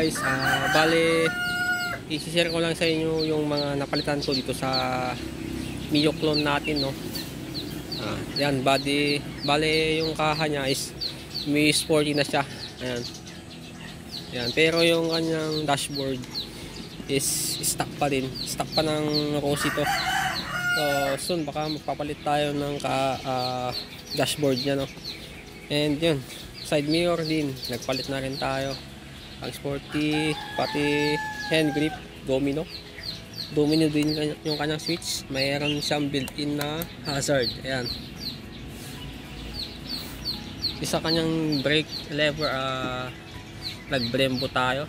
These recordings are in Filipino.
guys, bale i-share ko lang sa inyo yung mga napalitan ko dito sa Mio clone natin, no. Yan, bale yung kaha niya is may sporty na siya. Ayan. Yan, pero yung kanyang dashboard is stock pa din. Stock pa ng Rossi to. So soon baka magpapalit tayo ng dashboard niya, no. And yun, side mirror din, nagpalit na rin tayo. Ang sporty, pati hand grip, domino din yung kanyang switch. Mayroon siyang built-in na hazard. Ayan. Isa kanyang brake lever, nag-Brembo tayo,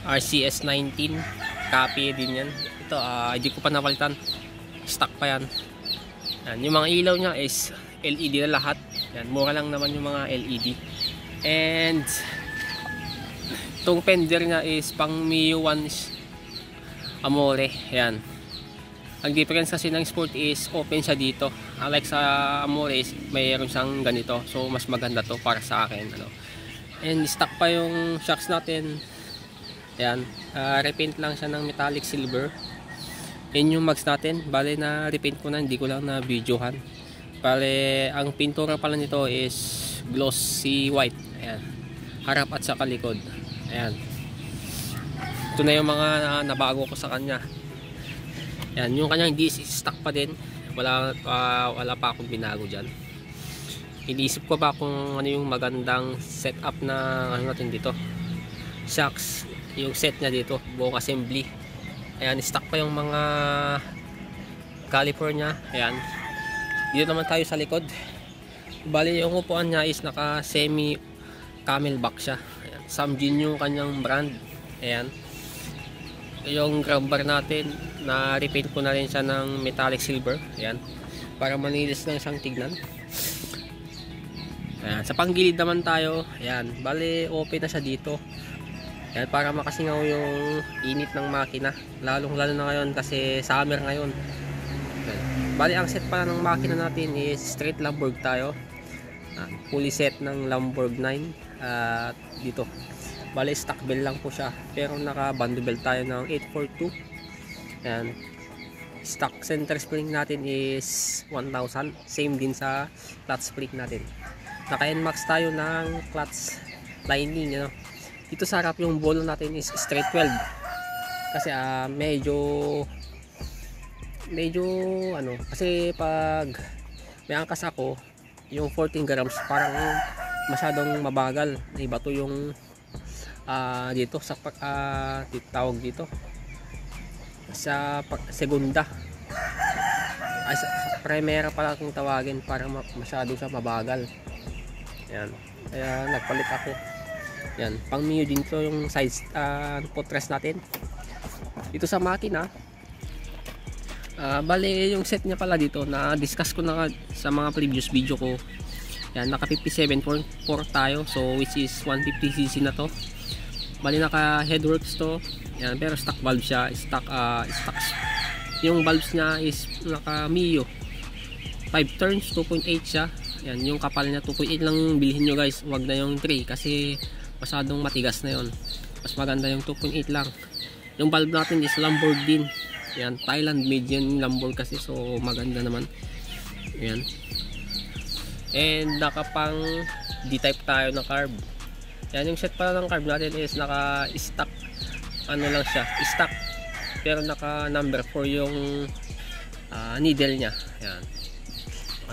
RCS 19, copy din yan. Ito, hindi ko pa napalitan, stock pa yan. Yan, yung mga ilaw nya is LED na lahat. Yan, mura lang naman yung mga LED. And itong fender nya is pang Mio 1 Amore. Yan, ang difference kasi ng Sport is open siya dito, unlike sa Amore is mayroon siyang ganito. So mas maganda to para sa akin, ano. And stock pa yung shocks natin. Yan, repaint lang siya ng metallic silver. Yan yung mags natin, bale na repaint ko na, hindi ko lang na videohan. Bale ang pintura pala nito is glossy white. Ayan, harap at sa likod. Ayan, ito na yung mga nabago ko sa kanya. Yan, yung kanyang disc stock pa din, wala pa akong binago dyan. Iniisip ko ba kung ano yung magandang setup na ano natin dito. Shocks, yung set niya dito, buong assembly. Ayan, stock pa yung mga caliper nya. Ayan, dito naman tayo sa likod. Bali yung upuan niya is naka semi camelback siya. Ayan, Samjin yung kanyang brand. Ayan, yung grab bar natin, na repaint ko na rin siya ng metallic silver. Ayan, para manilis lang siyang tignan. Ayan, sa panggilid naman tayo. Ayan, bali open na siya dito. Ayan, para makasingaw yung init ng makina, lalong lalo na ngayon kasi summer ngayon. Ayan, bali ang set pa ng makina natin is straight Lamborg tayo. Fully set ng Lamborg 9 dito. Bali stock bell lang po siya, pero naka bundle belt tayo ng 842. Ayan, stock center spring natin is 1000, same din sa clutch spring natin. Naka NMAX tayo ng clutch lining, you know. Dito sa harap yung ball natin is straight 12 kasi medyo ano, kasi pag may angkas ako yung 14 grams parang masyadong mabagal, ibato yung dito sa tawag dito sa segunda, ay sa primera pala kung tawagin, para masyado siya mabagal. Yan, kaya nagpalit ako. Yan, pang Mio din to yung size footrest natin dito sa makina. Bale yung set niya pala dito, na discuss ko na sa mga previous video ko. Yan, naka 57.4 tayo, so which is 150cc na to. Bali naka headworks to. Yan, pero stock valve siya, stock yung valves niya is naka Mio 5 turns, 2.8 siya. Yan, yung kapal niya 2.8 lang bilhin nyo guys, wag na yung 3 kasi masyadong matigas na yon. Mas maganda yung 2.8 lang. Yung valve natin is Lamborg din. Yan, Thailand made yan Lamborg kasi, so maganda naman. Yan, and nakapang D-type tayo na carb. Yan, yung set pala ng carb natin is naka stock, ano lang siya, stock, pero naka number 4 yung needle nya. Yan,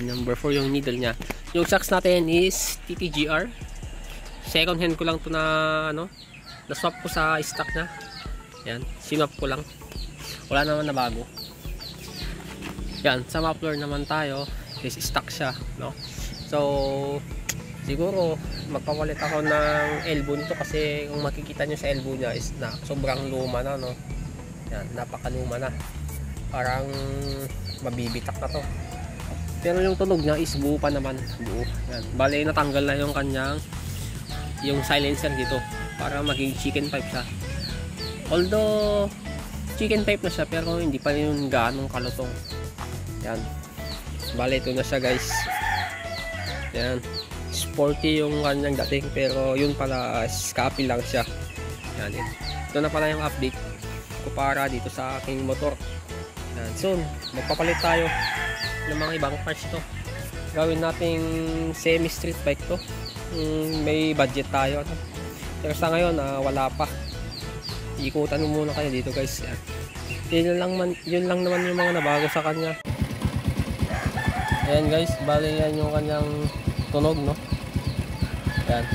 number 4 yung needle nya. Yung shocks natin is TTGR, second hand ko lang to na ano, na swap ko sa stock nya. Yan, sinwap ko lang, wala naman na bago. Yan, sa muffler naman tayo is stock siya, no. So siguro magpapalit ako ng elbow nito kasi kung makikita nyo sa elbow nya is na sobrang luma na, no. Yan, napakaluma na, parang mabibitak na to. Pero yung tunog nya is buo pa naman, buo. Yan, bale natanggal na yung kanyang yung silencer dito para maging chicken pipe siya. Although chicken pipe na siya, pero hindi pa yung ganong kalutong. Yan, bale ito na siya guys. Yan, sporty yung kanyang dating, pero yun pala, copy lang siya. Yan, ito na pala yung update ko para dito sa aking motor. Yan, soon magpapalit tayo ng mga ibang parts to. Gawin nating semi street bike to. May budget tayo, ano? Pero sa ngayon wala pa. Ikutan mo muna kayo dito guys. Yan. Yun lang naman yung mga nabago sa kanya. Ayan guys, bali yan yung kanyang tunog, no? Ayan,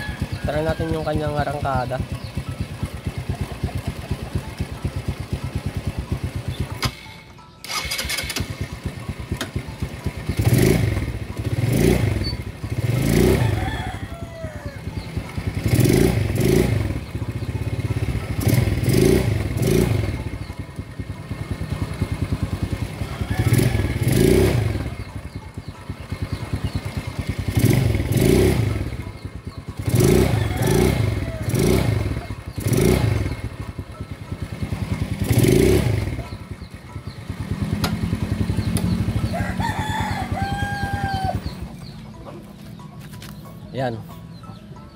try natin yung kanyang arangkada. Yan,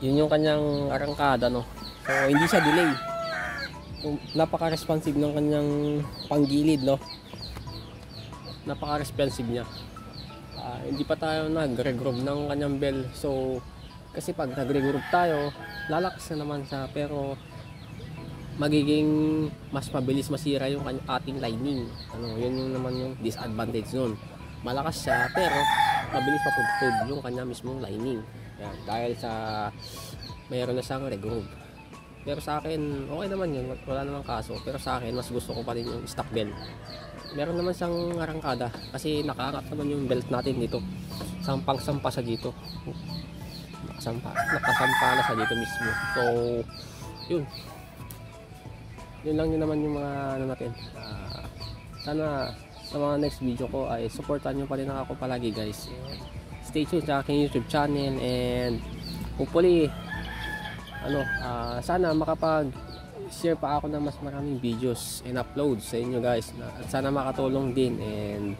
yun yung kanyang arangkada, no? So hindi siya delay. Napaka-responsive ng kanyang panggilid, no? Napaka-responsive niya. Hindi pa tayo nag-regroove ng kanyang bell. So kasi pag nag-regroove tayo, lalakas na naman siya, pero magiging mas mabilis masira yung ating lining. Ano, yun yung naman yung disadvantage nun. Malakas siya pero mabilis mapuptod yung kanya mismong lining. Yan, dahil sa mayroon na siyang regroove. Pero sa akin okay naman yun, wala namang kaso. Pero sa akin mas gusto ko pa rin yung stock belt. Meron naman siyang arangkada kasi nakaangat naman yung belt natin dito. Sampang-sampa siya dito. Nakasampa na siya dito mismo. So yun lang yun naman yung mga ano natin. Sana sa mga next video ko ay supportan nyo pa rin ako palagi guys. Stay tuned sa aking YouTube channel, and hopefully sana makapag-share pa ako ng mas maraming videos and uploads sa inyo guys, at sana makatulong din. And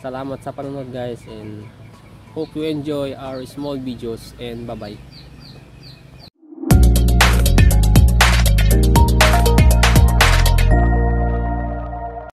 salamat sa panonood guys, and hope you enjoy our small videos, and bye bye.